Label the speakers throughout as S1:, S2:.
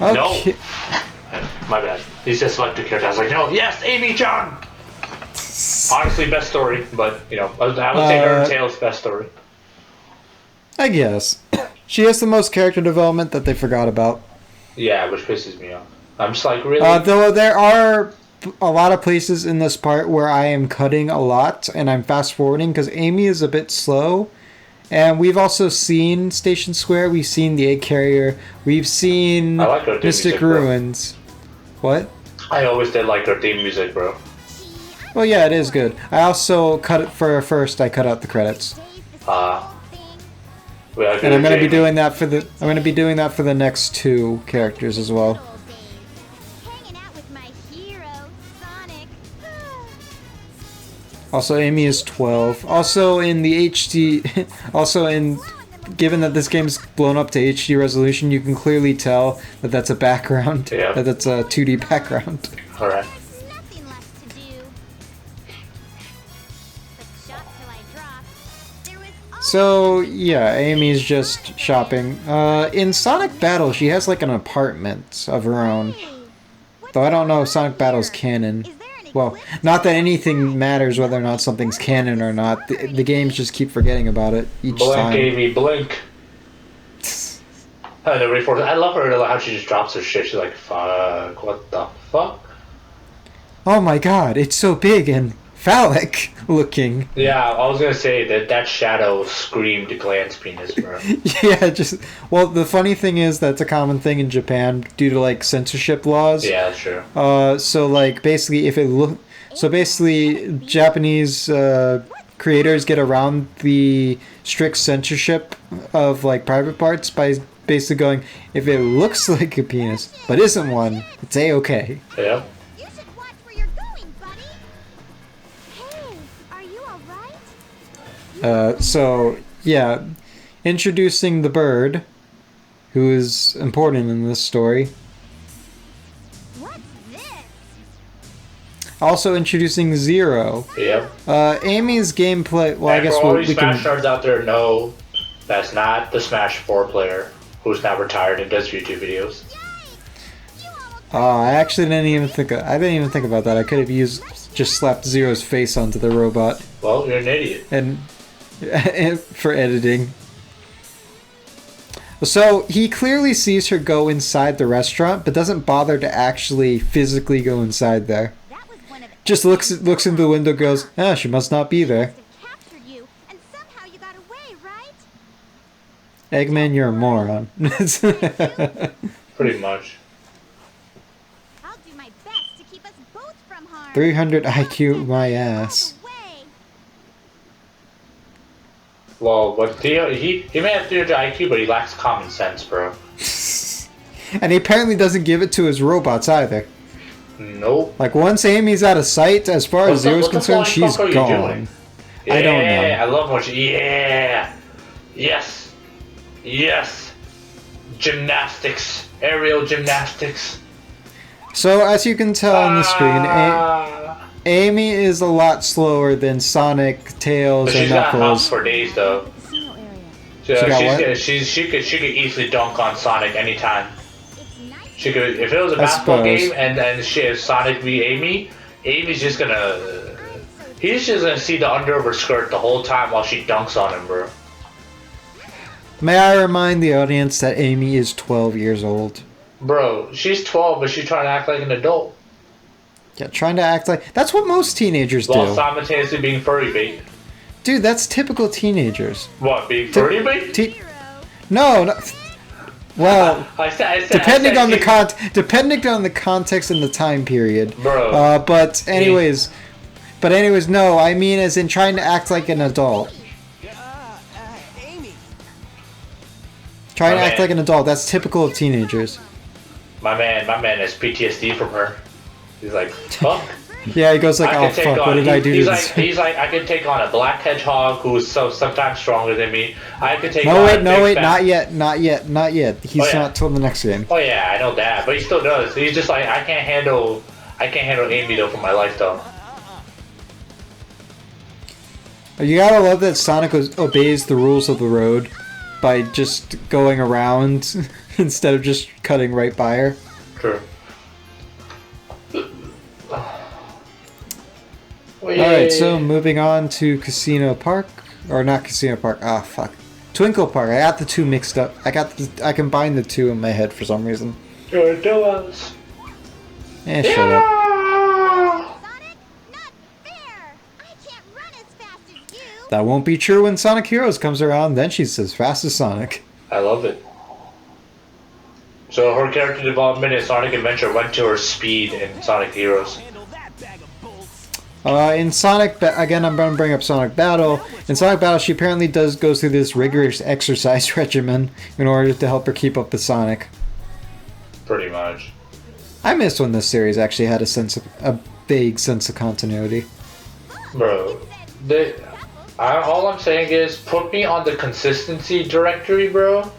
S1: Okay.
S2: No. My bad. He said select a character. I was like, no, yes, Amy John. Honestly, best story, but you know, I would say Undertale's best story.
S1: I guess. She has the most character development that they forgot about.
S2: Yeah, which pisses me off. I'm just like, really?
S1: Though there are a lot of places in this part where I am cutting a lot and I'm fast forwarding because Amy is a bit slow. And we've also seen Station Square, we've seen the Egg Carrier, we've seen
S2: I like her theme
S1: Mystic
S2: music, bro.
S1: Ruins. What?
S2: I always did like her theme music, bro.
S1: Well, yeah, it is good. I also cut it for first. I cut out the credits, and I'm gonna be doing that for the. I'm gonna be doing that for the next two characters as well. Also, Amy is 12. Also, in the HD. Also, in. Given that this game's blown up to HD resolution, you can clearly tell that that's a background.
S2: Yeah.
S1: That that's a 2D background.
S2: Alright.
S1: So, yeah, Amy's just shopping. In Sonic Battle, she has like an apartment of her own. Though I don't know if Sonic Battle's canon. Well, not that anything matters whether or not something's canon or not. The games just keep forgetting about it each time.
S2: Blink, Amy, blink. I love her, how she just drops her shit. She's like, fuck, what the fuck?
S1: Oh my god, it's so big and phallic looking.
S2: Yeah, I was gonna say that shadow screamed glance penis, bro.
S1: Yeah, just... Well, the funny thing is that's a common thing in Japan due to, like, censorship laws.
S2: Yeah, sure.
S1: So, like, basically, if it look... So, basically, Japanese creators get around the strict censorship of, like, private parts by basically going, if it looks like a penis, but isn't one, it's A-okay.
S2: Yeah.
S1: So, yeah, introducing the bird, who is important in this story.
S3: What's this?
S1: Also introducing Zero.
S2: Yep.
S1: Amy's gameplay... Well,
S2: And
S1: I guess
S2: for all you
S1: we
S2: Smash
S1: can...
S2: stars out there, no, that's not the Smash 4 player who's now retired and does YouTube videos.
S1: I actually didn't even think... I didn't even think about that. I could have just slapped Zero's face onto the robot.
S2: Well, you're an idiot.
S1: And for editing. So he clearly sees her go inside the restaurant, but doesn't bother to actually physically go inside there. Just looks into the window, goes, "Ah, she must not be there." Eggman, you're a moron.
S2: Pretty much.
S1: 300 IQ, my ass.
S2: Well, but he may have 300 IQ, but he lacks common sense, bro.
S1: And he apparently doesn't give it to his robots either.
S2: Nope.
S1: Like, once Amy's out of sight, as far as Zero's concerned, she's gone. I don't know.
S2: I love what yeah. Yes. Yes. Gymnastics. Aerial gymnastics.
S1: So, as you can tell on the screen, Amy is a lot slower than Sonic, Tails,
S2: But
S1: and
S2: she's got hops
S1: Knuckles.
S2: for days, though.
S1: She
S2: She could easily dunk on Sonic anytime. She could, if it was a basketball game and she has Sonic v Amy, Amy's just gonna, he's just gonna see the under of her skirt the whole time while she dunks on him, bro.
S1: May I remind the audience that Amy is 12 years old?
S2: Bro, she's 12, but she's trying to act like an adult.
S1: Yeah, trying to act like... That's what most teenagers
S2: While
S1: do.
S2: simultaneously being furry bait.
S1: Dude, that's typical teenagers.
S2: What, being furry bait?
S1: No. Well,
S2: I said
S1: depending on the context and the time period.
S2: Bro.
S1: But anyways, no. I mean, as in trying to act like an adult. Trying to act like an adult. That's typical of teenagers.
S2: My man has PTSD from her. He's like, fuck.
S1: Yeah, he goes like, oh fuck, what did I do to this?
S2: He's like, I can take on a black hedgehog who's sometimes stronger than me. I can take
S1: not yet. He's not till the next game.
S2: Oh yeah, I know that, but he still does. He's just like, I can't handle Amy though for my life though.
S1: You gotta love that Sonic obeys the rules of the road. by just going around instead of just cutting right by her.
S2: True.
S1: Alright, so moving on to Casino Park. Or not Casino Park. Ah, fuck. Twinkle Park. I got the two mixed up. I combined the two in my head for some reason.
S2: You're doers.
S1: Shut up.
S3: Sonic, not fair. I can't run as fast as you.
S1: That won't be true when Sonic Heroes comes around. Then she's as fast as Sonic.
S2: I love it. So her character development in Sonic Adventure went to her speed in Sonic Heroes.
S1: In Sonic, again, I'm going to bring up Sonic Battle. In Sonic Battle, she apparently goes through this rigorous exercise regimen in order to help her keep up with Sonic.
S2: Pretty much.
S1: I miss when this series actually had a vague sense of continuity.
S2: Bro, all I'm saying is, put me on the consistency directory, bro.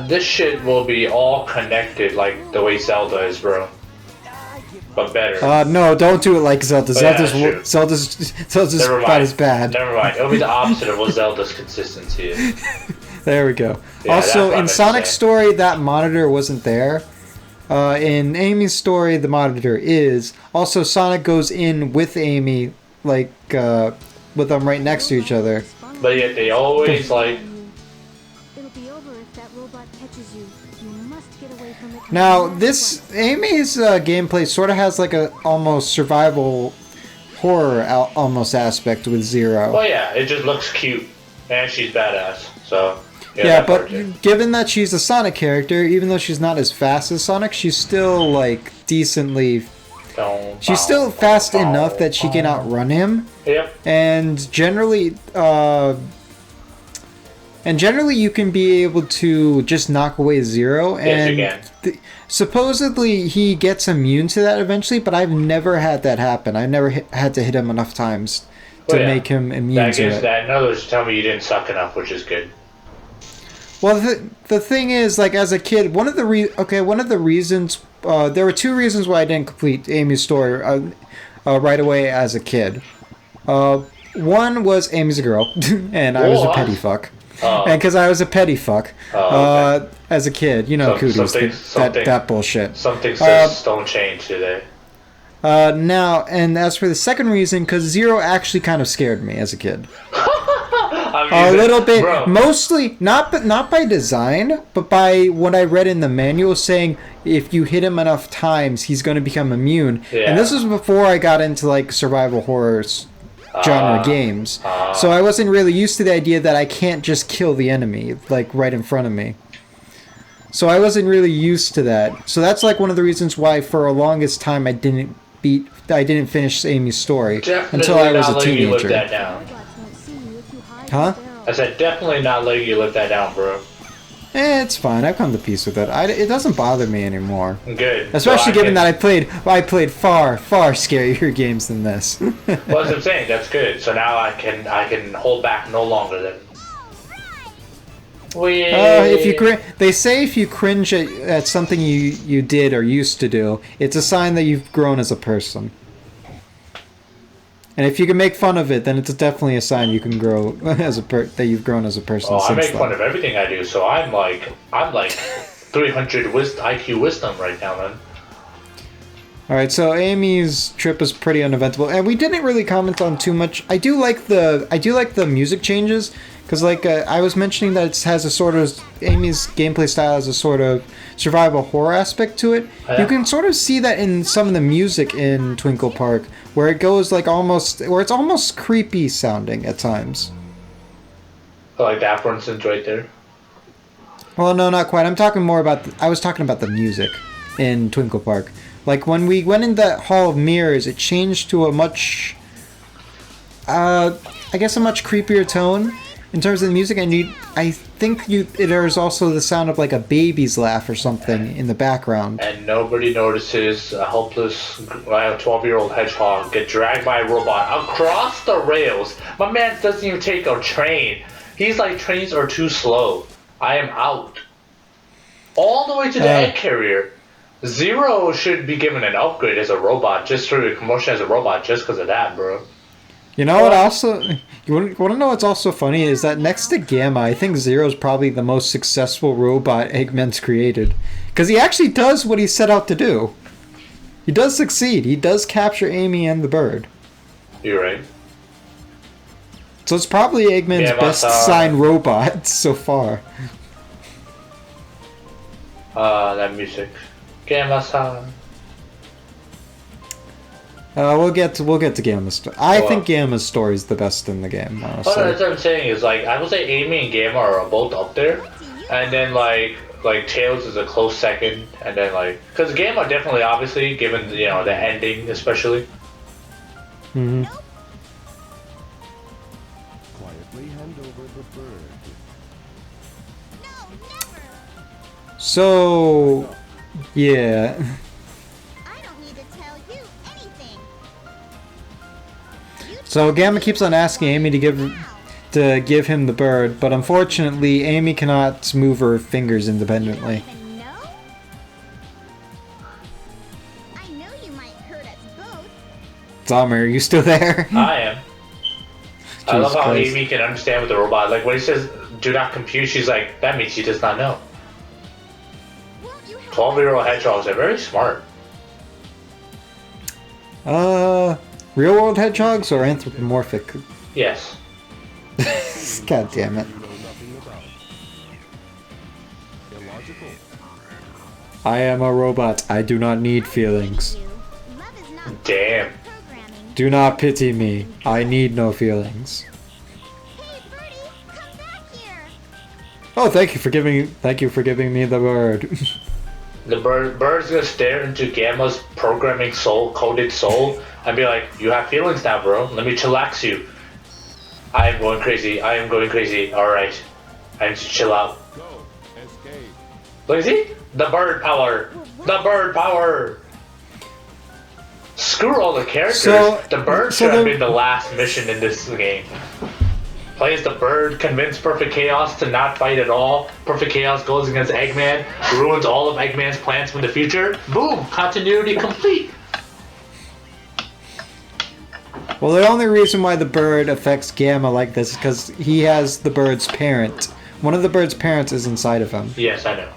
S2: This shit will be all connected like the way Zelda is, bro. But better.
S1: No, don't do it like Zelda.
S2: Yeah,
S1: Zelda's
S2: Never
S1: about
S2: mind.
S1: as bad.
S2: Never mind. It'll be the opposite of what Zelda's consistency is.
S1: There we go.
S2: Yeah,
S1: Also,
S2: that's
S1: in
S2: what
S1: Sonic's
S2: I'm
S1: story, that monitor wasn't there. In Amy's story, the monitor is. Also, Sonic goes in with Amy, like, with them right next to each other.
S2: But yet they always, like...
S4: It'll be over if that robot catches you. You must get away from it.
S1: Now, Amy's gameplay sort of has like a almost survival horror almost aspect with Zero.
S2: Well, yeah, it just looks cute. And she's badass, so...
S1: Yeah,
S2: that
S1: but
S2: part too.
S1: given that she's a Sonic character, even though she's not as fast as Sonic, she's still like decently. She's still fast enough that she can outrun him.
S2: Yep.
S1: And generally, you can be able to just knock away Zero. And
S2: Yes, you can.
S1: Supposedly he gets immune to that eventually, but I've never had that happen. I've never had to hit him enough times to make him immune
S2: That
S1: to
S2: gives
S1: it.
S2: that. In other words, tell me you didn't suck enough, which is good.
S1: Well, the thing is, like, as a kid, one of the reasons, there were two reasons why I didn't complete Amy's story right away as a kid. One was Amy's a girl, and I was a
S2: What?
S1: petty fuck.
S2: Oh.
S1: And because I was a petty fuck
S2: Okay.
S1: as a kid, you know, cooties, that bullshit.
S2: Something says don't change today.
S1: Now, and as for the second reason, because Zero actually kind of scared me as a kid.
S2: I
S1: A
S2: mean,
S1: little bit,
S2: bro.
S1: mostly not by design, but by what I read in the manual saying if you hit him enough times, he's going to become immune.
S2: Yeah.
S1: And this was before I got into like survival horror genre games, so I wasn't really used to the idea that I can't just kill the enemy like right in front of me. So I wasn't really used to that. So that's like one of the reasons why for a longest time I didn't finish Amy's story
S2: Definitely
S1: until I was
S2: not
S1: a
S2: letting you live
S1: teenager.
S2: that down.
S4: Robots won't see you if you hide
S1: Huh?
S4: the barrel.
S2: I said definitely not letting you live that down, bro.
S1: It's fine. I've come to peace with it. It doesn't bother me anymore.
S2: Good.
S1: Especially
S2: So
S1: given that I played far scarier games than this.
S2: Well, that's what I'm saying. That's good. So now I can hold back no longer then.
S1: They say if you cringe at something you did or used to do, it's a sign that you've grown as a person. And if you can make fun of it, then it's definitely a sign you can grow that you've grown as a person.
S2: Oh, I
S1: since
S2: make
S1: then.
S2: fun of everything I do, so I'm like 300 IQ wisdom right now, man.
S1: All right, so Amy's trip is pretty uneventful, and we didn't really comment on too much. I do like the music changes because, like I was mentioning, that it has a sort of Amy's gameplay style has a sort of survival horror aspect to it.
S2: Oh, yeah?
S1: You can sort of see that in some of the music in Twinkle Park, where it goes like it's almost creepy sounding at times.
S2: I like that, for instance, right there.
S1: Well, no, not quite. I was talking about the music in Twinkle Park. Like when we went in that Hall of Mirrors, it changed to a much, I guess, a much creepier tone in terms of the music. And I think there's also the sound of like a baby's laugh or something in the background.
S2: And nobody notices a helpless 12-year-old hedgehog get dragged by a robot across the rails. My man doesn't even take a train. He's like, trains are too slow. I am out. All the way to the egg carrier. Zero should be given an upgrade as a robot, just for the promotion as a robot, just because of that, bro.
S1: You know what? Also, you want to know what's also funny is that next to Gamma, I think Zero's probably the most successful robot Eggman's created, because he actually does what he set out to do. He does succeed. He does capture Amy and the bird.
S2: You're right.
S1: So it's probably Eggman's best designed robot so far.
S2: That music. Gamma-san.
S1: We'll get to Gamma's story. I think Gamma's story is the best in the game, honestly.
S2: Well, that's what I'm saying is like I would say Amy and Gamma are both up there, and then like Tails is a close second, and then like because Gamma definitely obviously given the ending especially.
S1: Mm-hmm.
S5: Quietly hand over the bird.
S3: No, never.
S1: So, yeah.
S3: I don't need to tell you anything.
S1: So Gamma keeps on asking Amy to give him the bird, but unfortunately, Amy cannot move her fingers independently.
S3: You don't even know? I know you might hurt us both.
S1: Dahmer, are you still there?
S2: I am. I love how
S1: Christ.
S2: Amy can understand with the robot. Like when he says "do not compute," she's like, "That means she does not know."
S3: Won't you help
S2: 12-year-old hedgehogs are very smart.
S1: Real world hedgehogs or anthropomorphic?
S2: Yes.
S1: God damn it.
S5: You know nothing about. Illogical.
S1: I am a robot. I do not need feelings.
S3: you? Love is not
S2: Damn.
S3: programming.
S1: Do not pity me. I need no feelings.
S3: Hey, Birdie, come back here.
S1: Oh, thank you for giving me the bird.
S2: The bird's gonna stare into Gamma's programming coded soul, and be like, "You have feelings now, bro. Let me chillax you." I am going crazy. I am going crazy. All right, I need to chill out.
S5: Go. Escape.
S2: Look, see the bird power. The bird power. Screw all the characters.
S1: So-
S2: the bird
S1: so
S2: should have
S1: the-
S2: been the last mission in this game. Plays the bird, convince Perfect Chaos to not fight at all. Perfect Chaos goes against Eggman, ruins all of Eggman's plans from the future. Boom! Continuity complete.
S1: Well, the only reason why the bird affects Gamma like this is because he has the bird's parent. One of the bird's parents is inside of him.
S2: Yes, I know.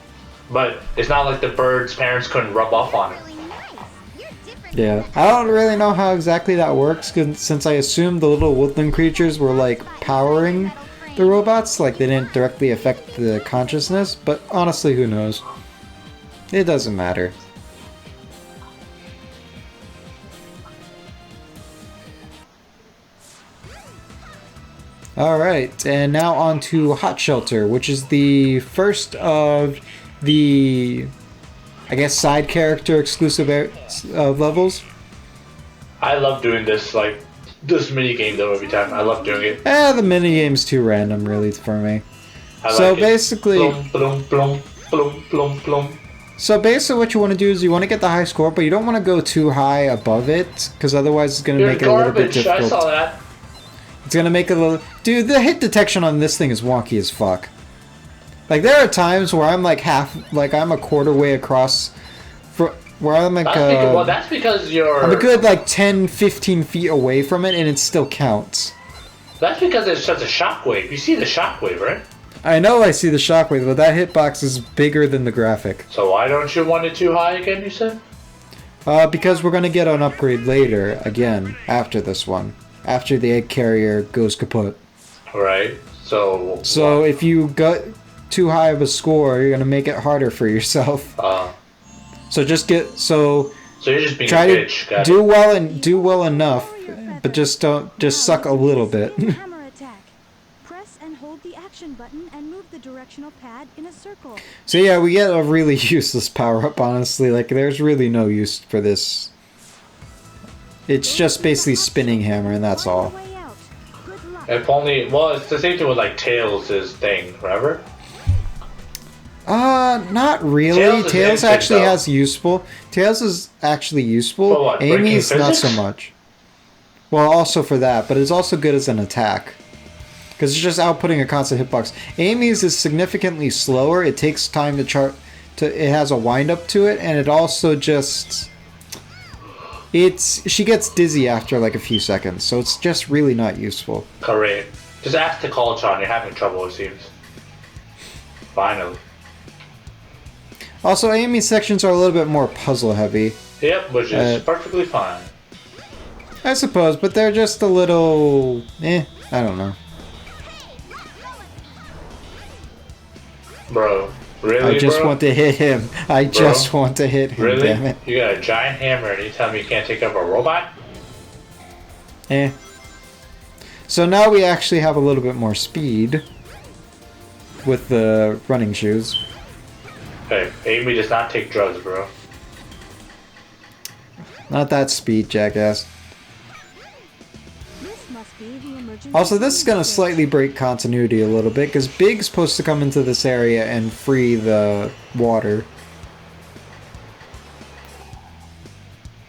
S2: But it's not like the bird's parents couldn't rub off on him.
S3: Really nice. You're different.
S1: Yeah, I don't really know how exactly that works, 'cause since I assumed the little woodland creatures were like powering the robots, like they didn't directly affect the consciousness, but honestly, who knows? It doesn't matter. Alright, and now on to Hot Shelter, which is the first of the, I guess, side character exclusive levels.
S2: I love doing this mini game though every time. I love doing it.
S1: The minigame's too random, really, for me.
S2: I
S1: So
S2: like it.
S1: basically-
S2: Blum, blum, blum, blum, blum, blum.
S1: So basically what you want to do is you want to get the high score, but you don't want to go too high above it, because otherwise it's going to
S2: You're
S1: make it a little bit
S2: garbage. I
S1: difficult.
S2: saw that.
S1: It's going to make it a little... Dude, the hit detection on this thing is wonky as fuck. Like, there are times where I'm like I'm a quarter way across... Where I'm like,
S2: That's because you're...
S1: I'm a good like 10, 15 feet away from it, and it still counts.
S2: That's because it's such a shockwave. You see the shockwave, right?
S1: I know I see the shockwave, but that hitbox is bigger than the graphic.
S2: So why don't you want it too high again, you said?
S1: Because we're gonna get an upgrade later, again, after this one. After the egg carrier goes kaput.
S2: Right. So...
S1: So if you got too high of a score, you're gonna make it harder for yourself. So just
S2: So you're just being
S1: try
S2: a bitch.
S1: to
S2: Got
S1: do
S2: it.
S1: well and do well enough, but just suck a little bit.
S4: Hammer attack. Press and hold the action button and move the directional pad in a circle.
S1: So yeah, we get a really useless power-up, honestly. Like, there's really no use for this. It's just basically spinning hammer, and that's all.
S4: Way out. Good luck.
S2: If only... Well, it's the same thing with, like, Tails' thing, remember?
S1: Not really.
S2: Tails is
S1: Tails
S2: instant,
S1: actually
S2: though.
S1: has useful. Tails is actually useful.
S2: For what, breaking
S1: Amy's not so
S2: physics?
S1: much. Well, also for that, but it's also good as an attack. Because it's just outputting a constant hitbox. Amy's is significantly slower. It takes time to it has a wind up to it, and it also just... she gets dizzy after like a few seconds, so it's just really not useful.
S2: Correct. Just ask the College-on, you're having trouble, it seems. Finally.
S1: Also, Amy's sections are a little bit more puzzle heavy,
S2: Yep, which is perfectly fine.
S1: I suppose, but they're just a little... I don't know.
S2: Bro, really,
S1: I just
S2: bro?
S1: want to hit him. I just want to hit him,
S2: Really?
S1: damn it.
S2: You got a giant hammer and you tell me you can't take up a robot?
S1: So now we actually have a little bit more speed with the running shoes.
S2: Hey, Amy does not take drugs, bro.
S1: Not that speed, jackass.
S4: This must be the emergency
S1: Also, this is going to
S4: switch.
S1: slightly break continuity a little bit, because Big's supposed to come into this area and free the water.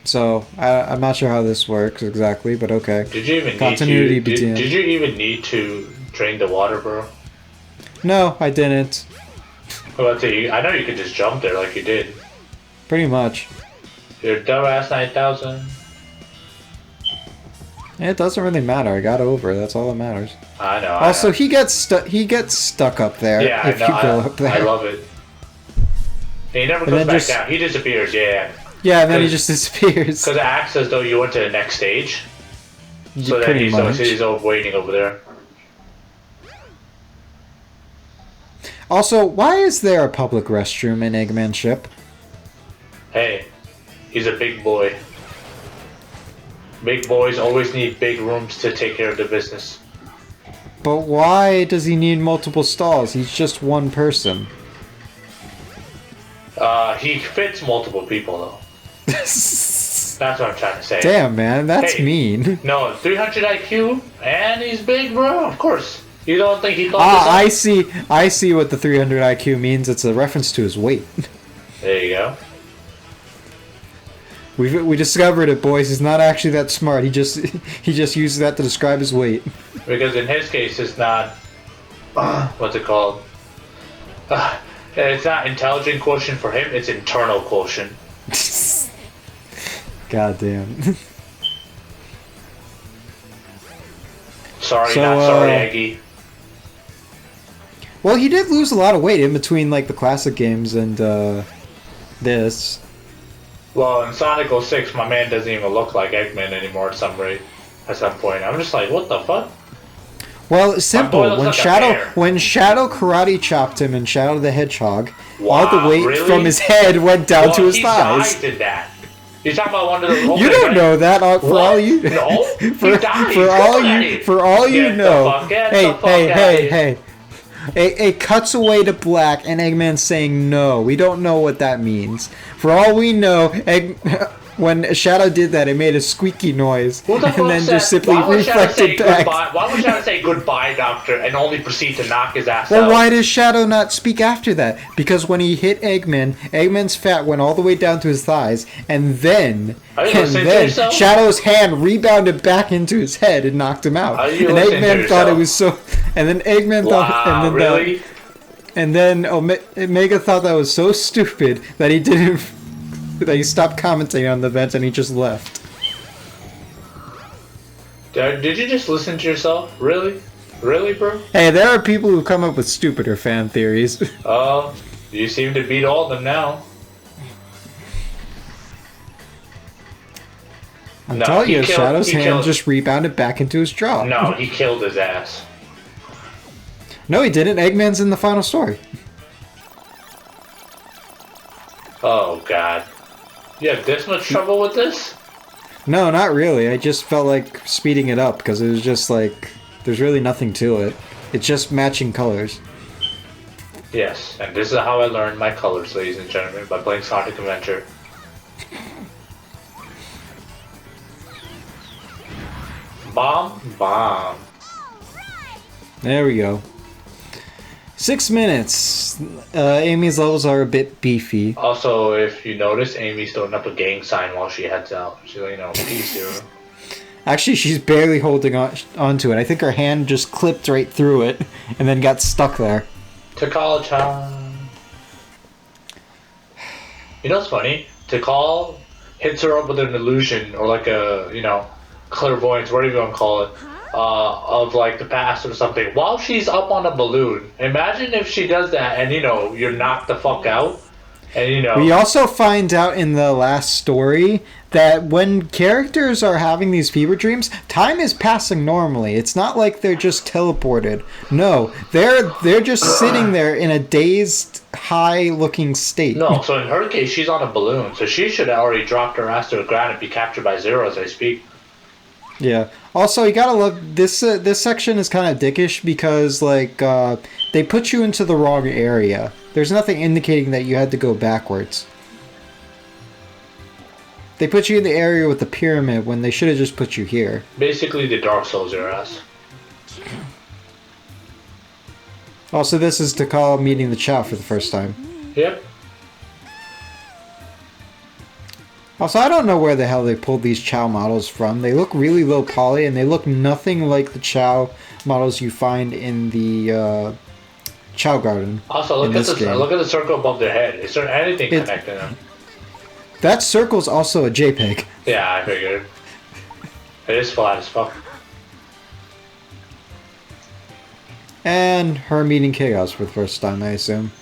S1: So, I'm not sure how this works exactly, but okay.
S2: Did you even
S1: Continuity
S2: need to,
S1: begin.
S2: did you even need to drain the water, bro?
S1: No, I didn't.
S2: Well, I know you could just jump there like you did.
S1: Pretty much.
S2: You're dumbass 9000.
S1: It doesn't really matter. I got over. That's all that matters.
S2: I know.
S1: Also,
S2: I know.
S1: he gets stuck up there
S2: Yeah,
S1: if
S2: I know.
S1: you go up there.
S2: I love it. And he never
S1: And
S2: goes
S1: then
S2: back
S1: just-
S2: down. He disappears, yeah.
S1: Yeah, and then he
S2: 'Cause-
S1: just disappears.
S2: Because it acts as though you went to the next stage. So then
S1: Pretty much.
S2: he's waiting over there.
S1: Also, why is there a public restroom in Eggman's ship?
S2: Hey, he's a big boy. Big boys always need big rooms to take care of the business.
S1: But why does he need multiple stalls? He's just one person.
S2: He fits multiple people though. That's what I'm trying to say.
S1: Damn, man, that's
S2: Hey.
S1: mean.
S2: No, 300 IQ, and he's big, bro. Of course. You don't think he thought
S1: Ah,
S2: this up?
S1: I see what the 300 IQ means. It's a reference to his weight.
S2: There you go.
S1: We discovered it, boys. He's not actually that smart. He just uses that to describe his weight.
S2: Because in his case, it's not. What's it called? It's not intelligent quotient for him. It's internal quotient.
S1: God damn.
S2: Sorry,
S1: So,
S2: not sorry, Aggie.
S1: Well, he did lose a lot of weight in between like the classic games and this.
S2: Well, in Sonic 06, my man doesn't even look like Eggman anymore at some point. I'm just like, what the fuck?
S1: Well, it's simple.
S2: looks like a bear.
S1: When Shadow karate chopped him in Shadow the Hedgehog, all
S2: Wow,
S1: the weight
S2: really?
S1: from his head went down to his
S2: he
S1: thighs.
S2: died in that. You're talking about one of the.
S1: You don't know that for
S2: What?
S1: all you
S2: No, he
S1: for,
S2: died.
S1: for all you for all you
S2: Get the
S1: know.
S2: fuck- get
S1: Hey,
S2: the fuck
S1: hey,
S2: outta
S1: hey,
S2: here.
S1: hey. It cuts away to black and Eggman saying no. We don't know what that means. For all we know, when Shadow did that, it made a squeaky noise
S2: Who the
S1: and
S2: fuck
S1: then
S2: said,
S1: just simply
S2: why would Shadow say
S1: reflected back.
S2: goodbye? Why would Shadow say goodbye, Doctor, and only proceed to knock his ass
S1: Well,
S2: out?
S1: why does Shadow not speak after that? Because when he hit Eggman, Eggman's fat went all the way down to his thighs, and then
S2: Are you listening to yourself?
S1: Shadow's hand rebounded back into his head and knocked him out.
S2: Are you
S1: And
S2: listening to
S1: Eggman thought it
S2: yourself?
S1: was so. And then Eggman
S2: Wow,
S1: thought, and then
S2: really?
S1: and then Omega thought that was so stupid that he didn't. That he stopped commenting on the event and he just left.
S2: Did you just listen to yourself? Really? Really, bro?
S1: Hey, there are people who come up with stupider fan theories.
S2: You seem to beat all of them now.
S1: I'm
S2: No,
S1: telling
S2: he
S1: you,
S2: killed-
S1: Shadow's
S2: he
S1: hand
S2: killed-
S1: just rebounded back into his jaw.
S2: No, he killed his ass.
S1: No, he didn't. Eggman's in the final story.
S2: Oh, God. You have this much trouble with this?
S1: No, not really. I just felt like speeding it up because it was just like there's really nothing to it. It's just matching colors.
S2: Yes, and this is how I learned my colors, ladies and gentlemen, by playing Sonic Adventure. Bomb, bomb.
S1: There we go. 6 minutes. Amy's levels are a bit beefy.
S2: Also, if you notice, Amy's throwing up a gang sign while she heads out. She's like, peace, zero.
S1: Actually, she's barely holding onto it. I think her hand just clipped right through it and then got stuck there.
S2: To college, huh? You know what's funny? To call hits her up with an illusion or like a clairvoyance, whatever you want to call it, of like the past or something while she's up on a balloon. Imagine if she does that and you're knocked the fuck out, and
S1: We also find out in the last story that when characters are having these fever dreams, time is passing normally. It's not like they're just teleported. No, they're just sitting there in a dazed, high-looking state.
S2: No, so in her case, she's on a balloon, so she should have already dropped her ass to the ground and be captured by Zero as I speak.
S1: Yeah. Also, you gotta love this. This section is kind of dickish because they put you into the wrong area. There's nothing indicating that you had to go backwards. They put you in the area with the pyramid when they should have just put you here.
S2: Basically, the Dark Souls your ass.
S1: Also, this is Takao meeting the Chow for the first time.
S2: Yep.
S1: Also, I don't know where the hell they pulled these Chow models from. They look really low poly, and they look nothing like the Chow models you find in the Chow Garden.
S2: Also, look at the circle above their head. Is there anything connecting them?
S1: That circle's also a JPEG.
S2: Yeah, I figured. It is flat as fuck.
S1: And her meeting Chaos for the first time, I assume.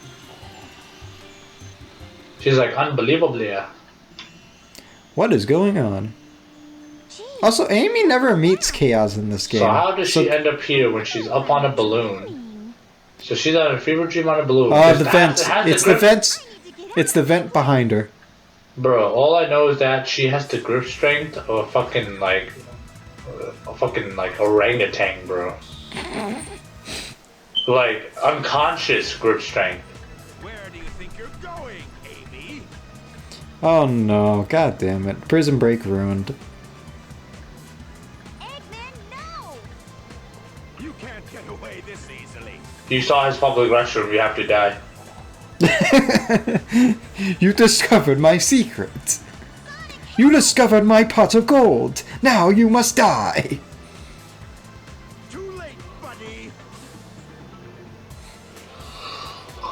S2: She's like, unbelievably.
S1: What is going on? Also, Amy never meets Chaos in this game.
S2: So how does she end up here when she's up on a balloon? So she's on a fever dream on a balloon.
S1: The vent. It's the vent. It's the vent behind her.
S2: Bro, all I know is that she has the grip strength of a fucking orangutan, bro. Like unconscious grip strength.
S5: Where do you think you're going, Amy?
S1: Oh no, god damn it. Prison Break ruined.
S3: Eggman, no!
S5: You can't get away this easily.
S2: You saw his public restroom, you have to die.
S1: You discovered my secret. You discovered my pot of gold. Now you must die.
S5: Too late, buddy.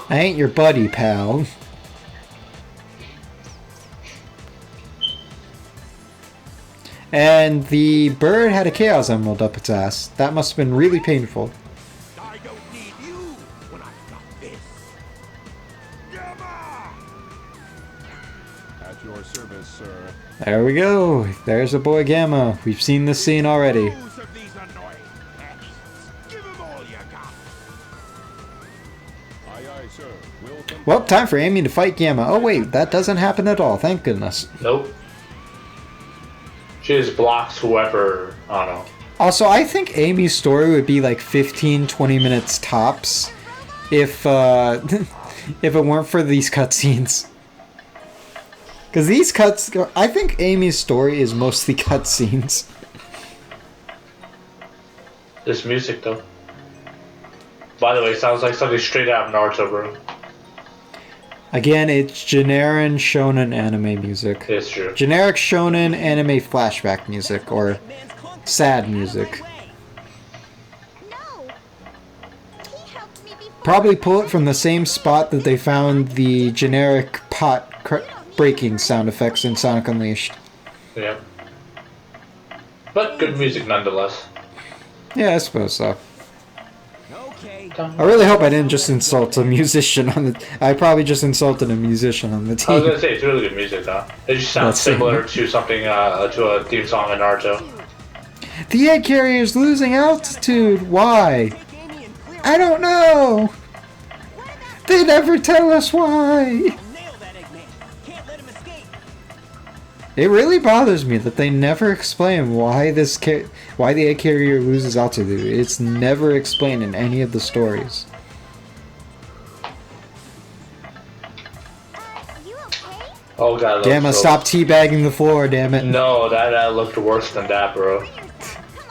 S1: I ain't your buddy, pal. And the bird had a Chaos Emerald up its ass. That must have been really painful.
S5: I don't need you when I've got this. Gamma! At your service, sir.
S1: There we go. There's the boy Gamma. We've seen this scene already.
S5: Those of these annoying pests. Give 'em all you got. Aye, aye, sir. Will come.
S1: Well, time for Amy to fight Gamma. Oh wait, that doesn't happen at all. Thank goodness.
S2: Nope. She just blocks whoever, I don't know.
S1: Also, I think Amy's story would be like 15-20 minutes tops if if it weren't for these cutscenes. Because these I think Amy's story is mostly cutscenes.
S2: This music, though. By the way, sounds like something straight out of Naruto, bro.
S1: Again, it's generic shonen anime music.
S2: It's true.
S1: Generic shonen anime flashback music, or sad music.
S3: No! He helped me before.
S1: Probably pull it from the same spot that they found the generic pot breaking sound effects in Sonic Unleashed.
S2: Yep. But good music nonetheless.
S1: Yeah, I suppose so.
S6: Okay.
S1: I really hope I didn't just insult a musician on the... I probably just insulted a musician on the
S2: I was
S1: team.
S2: gonna say, it's really good music, though. It just sounds
S1: Let's see.
S2: similar to something, to a theme song in Naruto.
S1: The egg carrier is losing altitude. Why?
S6: Take Amy and clear.
S1: I don't know. They never tell us why.
S6: Nail that Eggman. Can't let him escape.
S1: It really bothers me that they never explain why why the egg carrier loses altitude. It's never explained in any of the stories.
S3: You okay?
S2: Oh god, that
S1: Gamma,
S2: looks
S1: stop teabagging the floor, damn it.
S2: No, that looked worse than that, bro.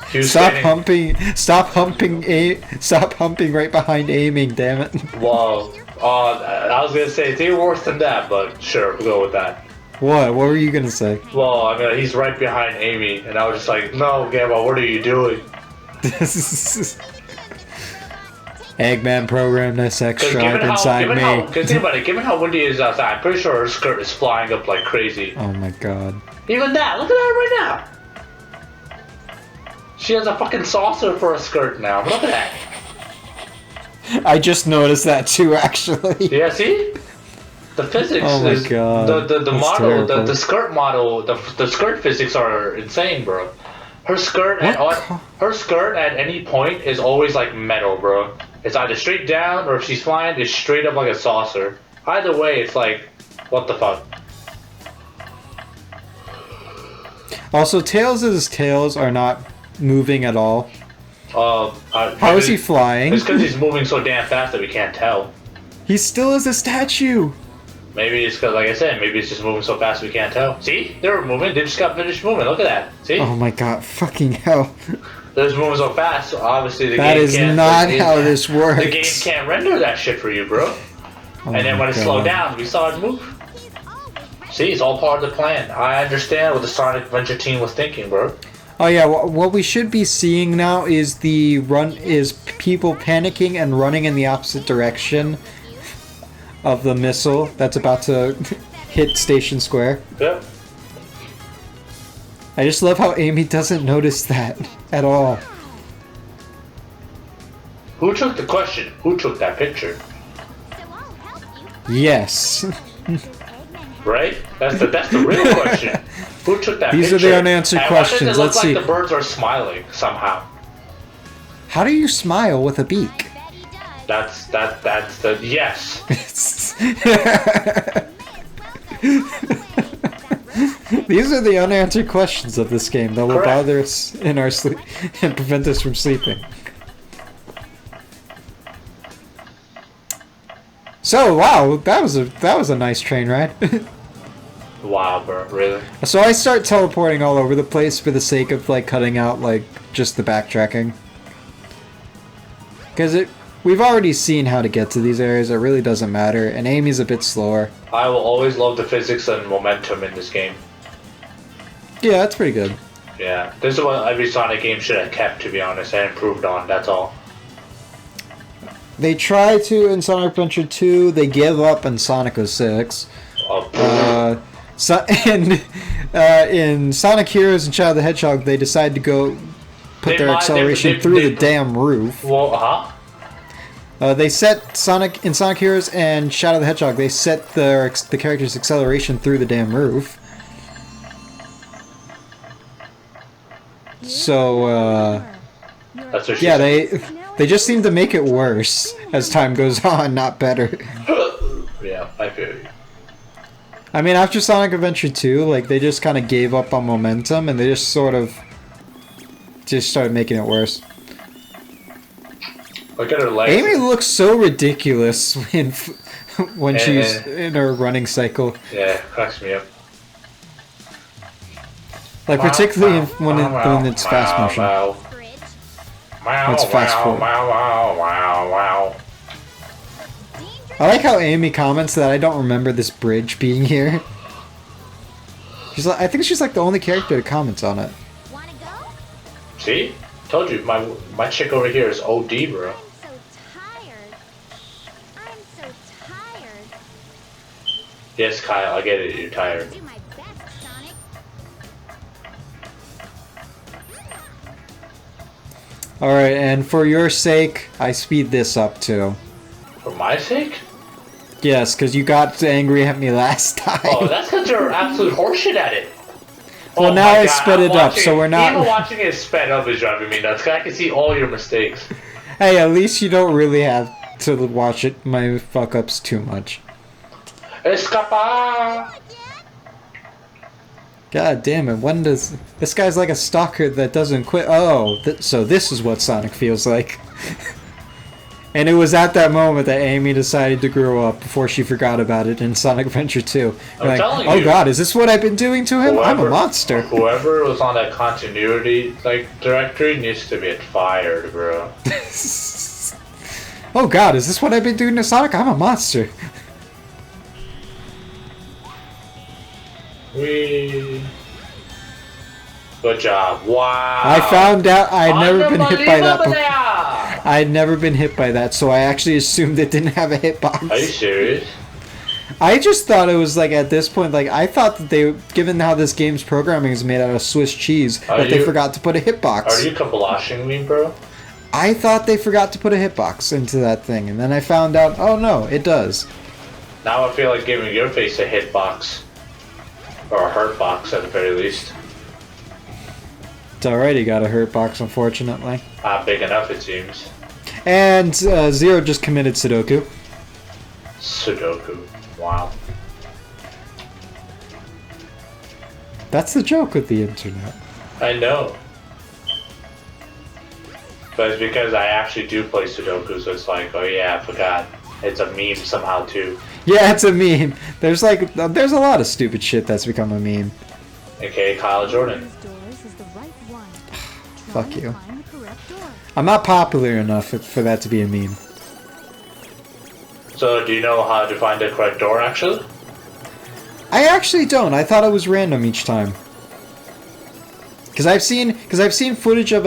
S2: She was
S1: Stop
S2: standing-
S1: stop humping right behind aiming, damn it.
S2: Whoa. I was gonna say, it's even worse than that, but sure, we'll go with that.
S1: What were you gonna say?
S2: Well, I mean, he's right behind Amy, and I was just like, no, Gamma, what are you doing?
S1: Eggman programmed this sex drive inside me.
S2: Because think about it, given how windy it is outside, I'm pretty sure her skirt is flying up like crazy.
S1: Oh my god.
S2: Even that, look at that right now. She has a fucking saucer for a skirt now. Look at that.
S1: I just noticed that too, actually.
S2: Yeah, see? The physics
S1: Oh my
S2: is
S1: God,
S2: the
S1: that's
S2: model,
S1: terrible.
S2: the skirt model, the skirt physics are insane, bro. Her skirt her skirt at any point is always like metal, bro. It's either straight down or if she's flying, it's straight up like a saucer. Either way, it's like, what the fuck?
S1: Also, Tails' tails are not moving at all. How is he flying?
S2: It's because he's moving so damn fast that we can't tell.
S1: He still is a statue.
S2: Maybe it's because, like I said, maybe it's just moving so fast we can't tell. See? They're moving. They just got finished moving. Look at that. See?
S1: Oh my god, fucking hell.
S2: They're just moving so fast, so obviously the
S1: That
S2: game
S1: is
S2: can't...
S1: not how this works.
S2: The game can't render that shit for you, bro.
S1: Oh
S2: And then
S1: my
S2: when it
S1: God.
S2: slowed down, we saw it move. See, it's all part of the plan. I understand what the Sonic Adventure team was thinking, bro.
S1: Oh yeah, what we should be seeing now is people panicking and running in the opposite direction of the missile that's about to hit Station Square.
S2: Yep.
S1: I just love how Amy doesn't notice that at all.
S2: Who took the question? Who took that picture?
S3: So I'll help you.
S1: Yes.
S3: Does Eggman
S2: Right? That's the real question. Who took that
S1: These are
S2: picture?
S1: the unanswered
S2: And
S1: questions.
S2: Why does it look
S1: Let's
S2: like
S1: see.
S2: the birds are smiling somehow?
S1: How do you smile with a beak?
S3: bet he does.
S2: That's the yes.
S1: These are the unanswered questions of this game that will
S2: Correct.
S1: bother us in our sleep and prevent us from sleeping. So wow, that was a nice train ride.
S2: Wow, bro, really?
S1: So I start teleporting all over the place for the sake of like cutting out like just the backtracking. Because we've already seen how to get to these areas, it really doesn't matter, and Amy's a bit slower.
S2: I will always love the physics and momentum in this game.
S1: Yeah, that's pretty good.
S2: Yeah, this is what every Sonic game should have kept, to be honest, and improved on, that's all.
S1: They try to in Sonic Adventure 2, they give up in Sonic 06. In Sonic Heroes and Shadow the Hedgehog, they decide to go put
S2: They
S1: their
S2: mod-
S1: acceleration
S2: they-
S1: through
S2: they-
S1: the damn roof.
S2: Well, huh?
S1: They set Sonic in Sonic Heroes and Shadow the Hedgehog. They set the character's acceleration through the damn roof. So
S2: That's what she
S1: yeah,
S2: said.
S1: they just seem to make it worse as time goes on, not better.
S2: Yeah, I feel you.
S1: I mean, after Sonic Adventure 2, like they just kind of gave up on momentum and they just sort of just started making it worse.
S2: Look at her legs.
S1: Amy looks so ridiculous when she's
S2: Eh.
S1: in her running cycle.
S2: Yeah, cracks me up.
S1: Like particularly when it's fast motion.
S2: Wow,
S3: Bridge.
S2: wow,
S1: It's fast
S2: wow,
S1: forward.
S2: wow, wow, wow, wow.
S1: I like how Amy comments that I don't remember this bridge being here. She's like, I think she's like the only character that comments on it.
S3: Wanna go?
S2: See? Told you, my chick over here is OD, bro.
S3: I'm so tired. I'm so tired.
S2: Yes, Kyle, I get it, you're tired.
S3: Do my best, Sonic.
S1: Alright, and for your sake, I speed this up too.
S2: For my sake?
S1: Yes, because you got angry at me last time.
S2: Oh, that's because you're absolute horseshit at it.
S1: Well,
S2: Oh
S1: now
S2: my
S1: I
S2: God,
S1: sped
S2: I'm
S1: it up,
S2: watching
S1: so we're not-
S2: Even watching it sped up is driving me nuts, 'cause I can see all your mistakes.
S1: Hey, at least you don't really have to watch it, my fuck-ups too much.
S2: Escapa!
S1: God damn it, when does... This guy's like a stalker that doesn't quit. Oh, so this is what Sonic feels like. And it was at that moment that Amy decided to grow up before she forgot about it in Sonic Adventure 2.
S2: I'm
S1: Like,
S2: telling
S1: oh
S2: you.
S1: god, is this what I've been doing to him? I'm a monster.
S2: Whoever was on that continuity directory needs to get fired, bro.
S1: Oh god, is this what I've been doing to Sonic? I'm a monster.
S2: Wee. Good job. Wow.
S1: I found out I'd never been hit by that before.
S2: Unbelievable.
S1: I'd never been hit by that, so I actually assumed it didn't have a
S2: Are you
S1: hitbox.
S2: serious?
S1: I just thought it was like at this point, like I thought that they, given how this game's programming is made out of Swiss cheese,
S2: Are
S1: that they
S2: you-
S1: forgot to put a hitbox.
S2: Are you kablashing me, bro?
S1: I thought they forgot to put a hitbox into that thing, and then I found out, oh no, it does.
S2: Now I feel like giving your face a hitbox. Or a hurt box at the very least.
S1: It's already got a hurt box, unfortunately.
S2: Not big enough, it seems.
S1: And Zero just committed Sudoku.
S2: Sudoku. Wow.
S1: That's the joke with the internet.
S2: I know. But it's because I actually do play Sudoku, so it's like, oh yeah, I forgot. It's a meme somehow too.
S1: Yeah, it's a meme. There's a lot of stupid shit that's become a meme.
S2: AKA Kyle Jordan.
S4: These doors is the right one.
S1: Fuck
S4: Try and
S1: you.
S4: find the correct door.
S1: I'm not popular enough for that to be a meme.
S2: So do you know how to find the correct door actually?
S1: I actually don't. I thought it was random each time. Because I've seen footage of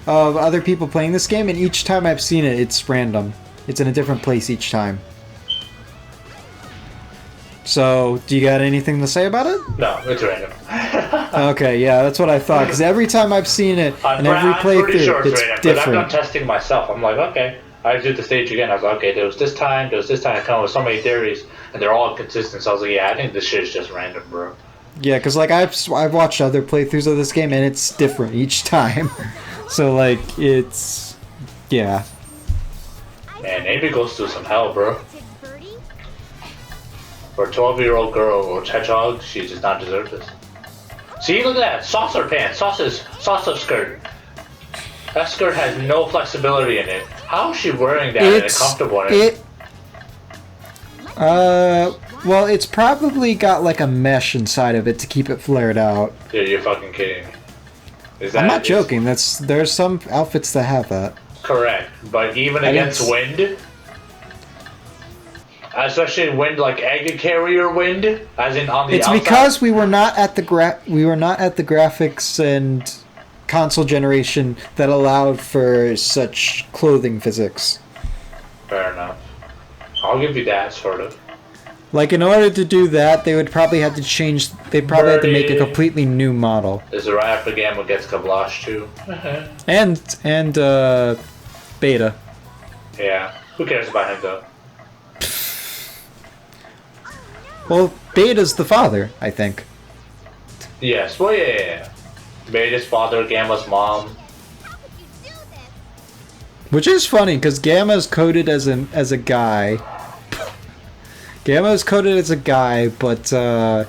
S1: other people playing this game, and each time I've seen it, it's random. It's in a different place each time. So, do you got anything to say about it?
S2: No, it's random.
S1: Okay, yeah, that's what I thought. Because every time I've seen it, in every
S2: I'm pretty sure
S1: playthrough,
S2: it's
S1: it's
S2: random, but I've done
S1: different.
S2: testing myself. I'm like, okay. I did the stage again. I was like, okay, there was this time. I come up with so many theories, and they're all consistent. So I was like, yeah, I think this shit is just random, bro.
S1: Yeah, because like I've watched other playthroughs of this game, and it's different each time. So like it's, yeah.
S2: Man, Amy goes through some hell, bro.
S3: Tick Birdie?
S2: For a 12-year-old girl or hedgehog, she does not deserve this. See, look at that. Saucer pants. Saucer skirt. That skirt has no flexibility in it. How is she wearing that and it's comfortable in it?
S1: Well, it's probably got like a mesh inside of it to keep it flared out.
S2: Dude, you're fucking kidding me.
S1: I'm not joking. There's some outfits that have that.
S2: Correct. But even
S1: I
S2: against
S1: didn't
S2: wind, especially wind like egg carrier wind, as in on the
S1: It's
S2: outside.
S1: because we were not at the graphics and console generation that allowed for such clothing physics.
S2: Fair enough. I'll give you that, sort of.
S1: Like, in order to do that, they would probably have to change. They probably had to make a
S2: Birdie.
S1: completely new model.
S2: Is it right after Gamma gets Kablosh too?
S1: And Beta.
S2: Yeah. Who cares about him though?
S1: Well, Beta's the father, I think.
S2: Yes. Well, yeah. Beta's father, Gamma's mom.
S3: How could you do this?
S1: Which is funny because Gamma is coded as a guy. Gamma is coded as a guy, but the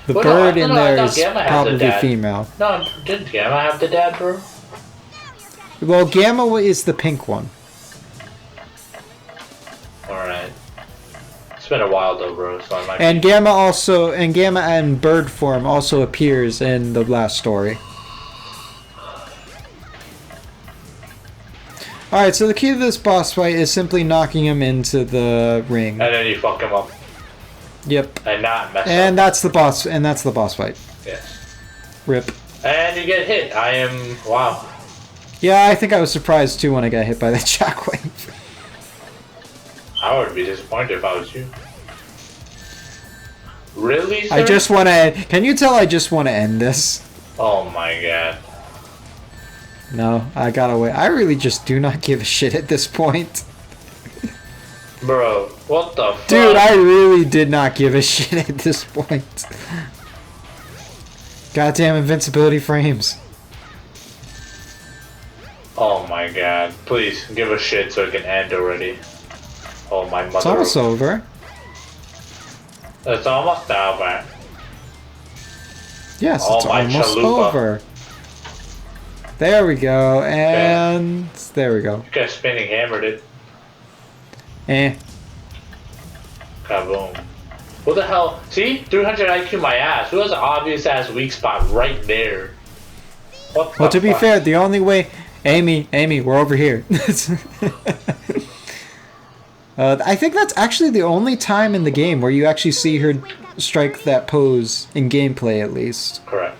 S2: Well,
S1: bird
S2: no,
S1: in
S2: I
S1: there
S2: thought
S1: is
S2: Gamma has a
S1: probably
S2: dad.
S1: female.
S2: No, didn't Gamma have the dad, bro?
S1: Well, Gamma is the pink one.
S2: Alright. It's been a while though, bro, so I might
S1: And Gamma and bird form also appears in the last story. Alright, so the key to this boss fight is simply knocking him into the ring.
S2: And then you fuck him up.
S1: Yep.
S2: And not mess
S1: And
S2: up.
S1: that's the boss fight.
S2: Yes.
S1: Rip.
S2: And you get hit. I am... Wow.
S1: Yeah, I think I was surprised too when I got hit by that shockwave.
S2: I would be disappointed if I was you. Really, sir?
S1: I just want to. Can you tell I just want to end this?
S2: Oh my god.
S1: No, I gotta wait. I really just do not give a shit at this point.
S2: Bro, what the fuck?
S1: Dude, I really did not give a shit at this point. Goddamn invincibility frames.
S2: Oh my god. Please, give a shit so it can end already. Oh my mother.
S1: It's almost over.
S2: It's almost over.
S1: Yes,
S2: Oh,
S1: it's
S2: my
S1: almost
S2: chalupa.
S1: over. There we go, and there we go.
S2: You guys spinning hammered it.
S1: Eh.
S2: Kaboom. What the hell? See? 300 IQ my ass. Who has an obvious ass weak spot right there? What the
S1: Well, to be
S2: fuck?
S1: fair, the only way... Amy, we're over here. I think that's actually the only time in the game where you actually see her strike that pose in gameplay, at least.
S2: Correct.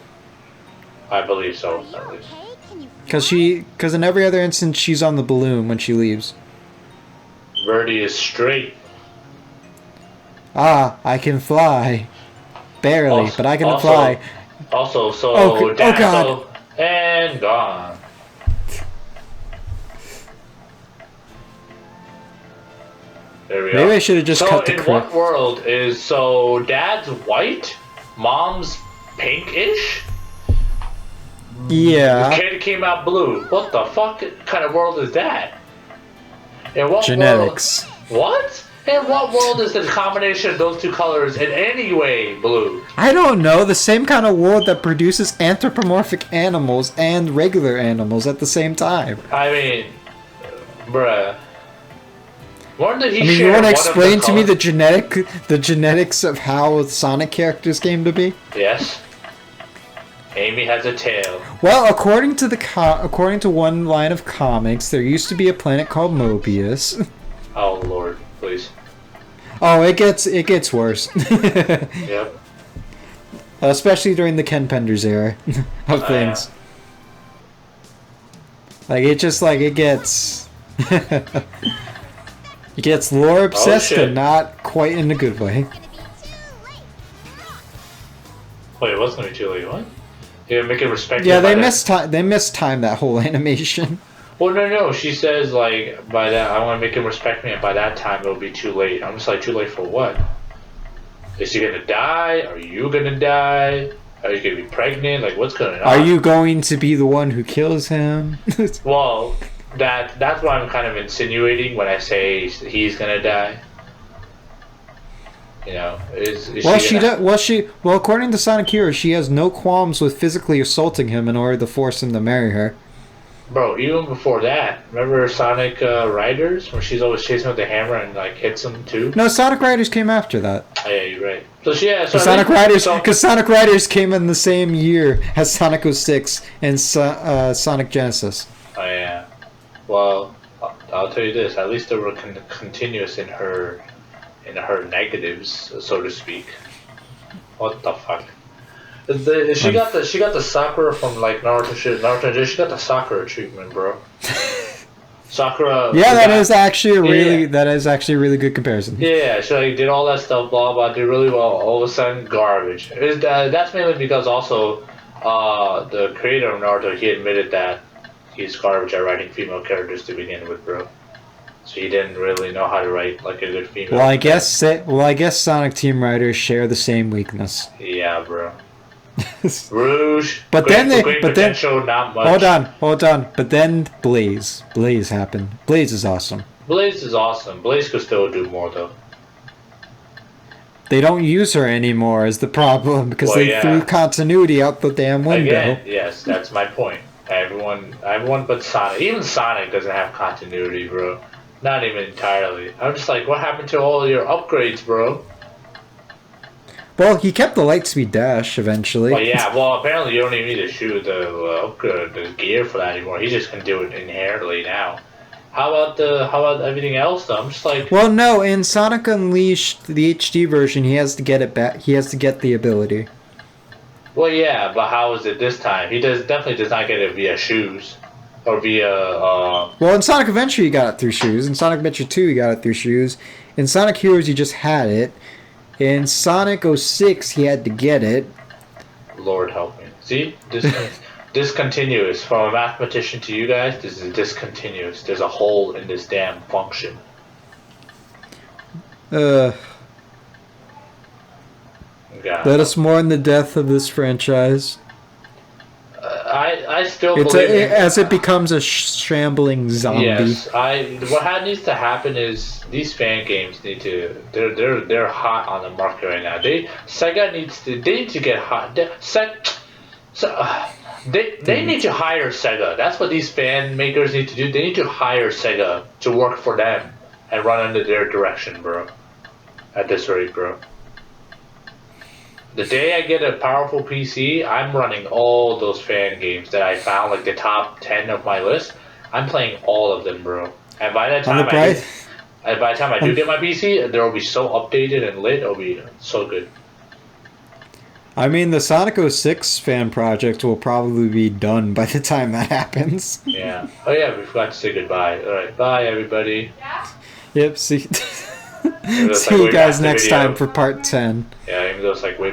S2: I believe so.
S3: Are you
S2: At least.
S3: okay? Can you
S1: Because in every other instance, she's on the balloon when she leaves.
S2: Verdi is straight.
S1: Ah, I can fly. Barely, but I can fly.
S2: Also, so
S1: Oh,
S2: Daxo
S1: God.
S2: and gone. There we go.
S1: Maybe I should have just cut the
S2: in
S1: clip.
S2: what world is Dad's white, Mom's pinkish?
S1: Yeah.
S2: Kid came out blue. What the fuck kind of world is that? In what
S1: Genetics.
S2: World, what? In what world is the combination of those two colors in any way blue?
S1: I don't know. The same kind of world that produces anthropomorphic animals and regular animals at the same time.
S2: I mean, bruh. When did he
S1: I mean,
S2: share
S1: you want to
S2: one of the
S1: explain to me
S2: colors?
S1: the genetics of how Sonic characters came to be?
S2: Yes. Amy has a tail.
S1: Well, according to one line of comics, there used to be a planet called Mobius.
S2: Oh Lord, please.
S1: Oh, it gets worse.
S2: Yep.
S1: Especially during the Ken Penders era of things. Like it gets it gets lore obsessed
S2: shit.
S1: and not quite in a good way.
S3: It's gonna be too late.
S2: Wait, what's gonna be too late? What? Yeah, make it respect.
S1: Yeah,
S2: by
S1: they
S2: that.
S1: mistimed that whole animation.
S2: Well, no. She says like by that I want to make him respect me, and by that time it'll be too late. I'm just like, too late for what? Is she gonna die? Are you gonna die? Are you gonna be pregnant? Like, what's going on?
S1: Are you going to be the one who kills him?
S2: Well, that's what I'm kind of insinuating when I say he's gonna die. You know, is
S1: well, according to Sonic Hero, she has no qualms with physically assaulting him in order to force him to marry her.
S2: Bro, even before that, remember Sonic Riders, when she's always chasing with the hammer and like hits him too?
S1: No, Sonic Riders came after that.
S2: Oh, yeah, you're right. So
S1: Sonic Riders came in the same year as Sonic 06 and Sonic Genesis.
S2: Oh yeah. Well, I'll tell you this. At least they were continuous in her negatives, so to speak. What the fuck? She got the Sakura from like Naruto shit. Naruto, she got the Sakura treatment, bro. Sakura.
S1: Yeah, that is actually a really good comparison.
S2: Yeah, she like did all that stuff, blah blah, did really well. All of a sudden, garbage. That's mainly because also, the creator of Naruto, he admitted that he's garbage at writing female characters to begin with, bro. So he didn't really know how to write like a good female.
S1: Well, I guess Sonic Team Riders share the same weakness.
S2: Yeah, bro. Rouge.
S1: But
S2: great potential, not much.
S1: Hold on. But then Blaze happened. Blaze is awesome.
S2: Blaze is awesome. Blaze could still do more though.
S1: They don't use her anymore is the problem because they threw continuity out the damn window.
S2: Again, yes, that's my point. Everyone but Sonic. Even Sonic doesn't have continuity, bro. Not even entirely. I'm just like, what happened to all your upgrades, bro?
S1: Well, he kept the Lightspeed Dash eventually.
S2: Well, yeah. Well, apparently you don't even need to shoot the gear for that anymore. He just can do it inherently now. How about everything else though? I'm just like.
S1: Well, no. In Sonic Unleashed, the HD version, he has to get it back. He has to get the ability.
S2: Well, yeah, but how is it this time? He definitely does not get it via shoes or via.
S1: Well, in Sonic Adventure, you got it through shoes. In Sonic Adventure 2, you got it through shoes. In Sonic Heroes, you just had it. In Sonic 06, he had to get it.
S2: Lord help me. See? Discontinuous. From a mathematician to you guys, this is discontinuous. There's a hole in this damn function.
S1: God. Let us mourn the death of this franchise.
S2: I still believe
S1: as it becomes a shambling zombie.
S2: Yes, what needs to happen is these fan games need to. They're hot on the market right now. Sega need to get hot. They need to hire Sega. That's what these fan makers need to do. They need to hire Sega to work for them and run under their direction, bro. At this rate, bro. The day I get a powerful PC, I'm running all those fan games that I found, like the top 10 of my list. I'm playing all of them, bro. And by the time I do get my PC, they'll be so updated and lit. It'll be so good.
S1: I mean, the Sonic 06 fan project will probably be done by the time that happens.
S2: Yeah. Oh yeah, we forgot to say goodbye. Alright, bye everybody.
S1: Yep, see,
S2: looks
S1: see
S2: like
S1: you
S2: we
S1: guys
S2: got the
S1: next
S2: video.
S1: time for part 10.
S2: Yeah, even though it's like way